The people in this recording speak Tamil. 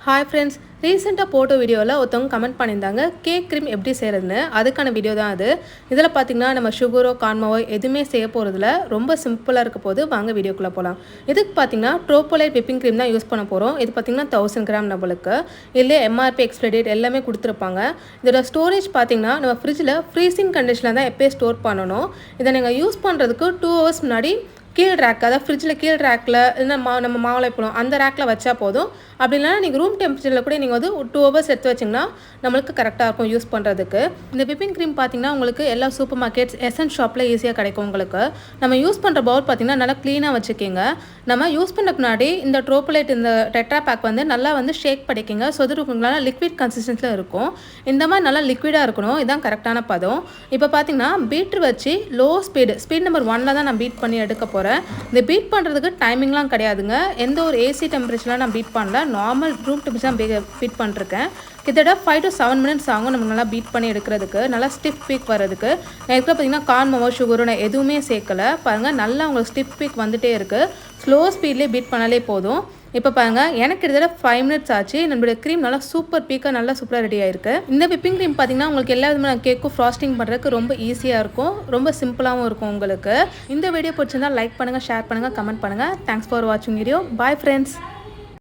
ஹாய் ஃப்ரெண்ட்ஸ், ரீசெண்டாக போட்ட வீடியோவில் ஒருத்தவங்க கமெண்ட் பண்ணியிருந்தாங்க கேக் க்ரீம் எப்படி செய்கிறதுன்னு. அதுக்கான வீடியோ தான் அது. இதில் பார்த்திங்கன்னா நம்ம சுகரோ கான்மாவோ எதுவுமே செய்ய போகிறதில்ல, ரொம்ப சிம்பிளாக இருக்க போது. வாங்க வீடியோக்குள்ளே போகலாம். இதுக்கு பார்த்திங்கன்னா ட்ரோபோலைட் விப்பிங் க்ரீம் தான் யூஸ் பண்ண போகிறோம். இது பார்த்திங்கன்னா 1000 கிராம் நம்மளுக்கு. இதிலே எம்ஆர்பி எக்ஸ்பைரி டேட் எல்லாமே கொடுத்துருப்பாங்க. இதோட ஸ்டோரேஜ் பார்த்திங்கன்னா நம்ம ஃப்ரிட்ஜில் ஃப்ரீசிங் கண்டிஷனில் தான் எப்போயே ஸ்டோர் பண்ணணும். இதை நீங்கள் யூஸ் பண்ணுறதுக்கு 2 ஹவர்ஸ் முன்னாடி கீழ் ரேக், அதாவது ஃப்ரிட்ஜில் கீழ் ரேக்கில் நம்ம மாவுளை போடும் அந்த ரேக்கில் வச்சா போதும். அப்படி இல்லைனா நீங்கள் ரூம் டெம்பரேச்சரில் கூட நீங்கள் வந்து 2 ஹவர்ஸ் எடுத்து வச்சிங்கன்னா நம்மளுக்கு கரெக்டாக இருக்கும் யூஸ் பண்ணுறதுக்கு. இந்த விப்பிங் க்ரீம் பார்த்திங்கன்னா உங்களுக்கு எல்லா சூப்பர் மார்க்கெட்ஸ் எசன்ஸ் ஷாப்பில் ஈஸியாக கிடைக்கும் உங்களுக்கு. நம்ம யூஸ் பண்ணுற பவுல் பார்த்திங்கன்னா நல்லா க்ளீனாக வச்சுக்கிங்க. நம்ம யூஸ் பண்ண முன்னாடி இந்த ட்ரோபோலைட் இந்த டெட்ரா பேக் வந்து நல்லா வந்து ஷேக் பண்ணிக்கிங்க. ஸோ அது உங்களால் லிக்விட் கன்சிஸ்டன்ஸில் இருக்கும். இந்த மாதிரி நல்லா லிக்விடாக இருக்கணும். இதுதான் கரெக்டான பதம். இப்போ பார்த்திங்கன்னா பீட்ரு வச்சு லோ ஸ்பீட் நம்பர் 1 தான் நான் பீட் பண்ணி எடுக்க போகிறேன். இந்த பீட் பண்ணுறதுக்கு டைமிங்லாம் கிடையாதுங்க. எந்த ஒரு ஏசி டெம்பரேச்சர்லாம் நான் பீட் பண்ணல, நார்மல் ரூம் டெம்பரேச்சர் தான் பீட் பண்ணிருக்கேன். கிட்டத்தட்ட 5 to 7 minutes ஆகும் நமக்கு நல்லா பீட் பண்ணி எடுக்கிறதுக்கு, நல்லா ஸ்டிஃப் பீக் வர்றதுக்கு. நான் இருக்கிற பார்த்தீங்கன்னா கார்ன்மாவோ சுகரோ நான் எதுவுமே சேர்க்கலை. பாருங்கள் நல்லா உங்களுக்கு ஸ்டிஃப் பீக் வந்துகிட்டே இருக்குது. ஸ்லோ ஸ்பீட்லேயே பீட் பண்ணாலே போதும். இப்போ பாருங்கள் எனக்கு கிட்டத்தட்ட 5 minutes ஆச்சு. நம்மளுடைய க்ரீம் நல்லா சூப்பர் பீக்காக நல்லா சூப்பராக ரெடி ஆயிருக்கு. இந்த விப்பிங் க்ரீம் பார்த்தீங்கன்னா உங்களுக்கு எல்லா விதமான கேக்கும் ஃப்ராஸ்டிங் பண்ணுறதுக்கு ரொம்ப ஈஸியாக இருக்கும், ரொம்ப சிம்பிளாகவும் இருக்கும் உங்களுக்கு. இந்த வீடியோ பிடிச்சிருந்தா லைக் பண்ணுங்கள், ஷேர் பண்ணுங்கள், கமெண்ட் பண்ணுங்கள். தேங்க்ஸ் ஃபார் வாட்சிங் வீடியோ. Bye friends.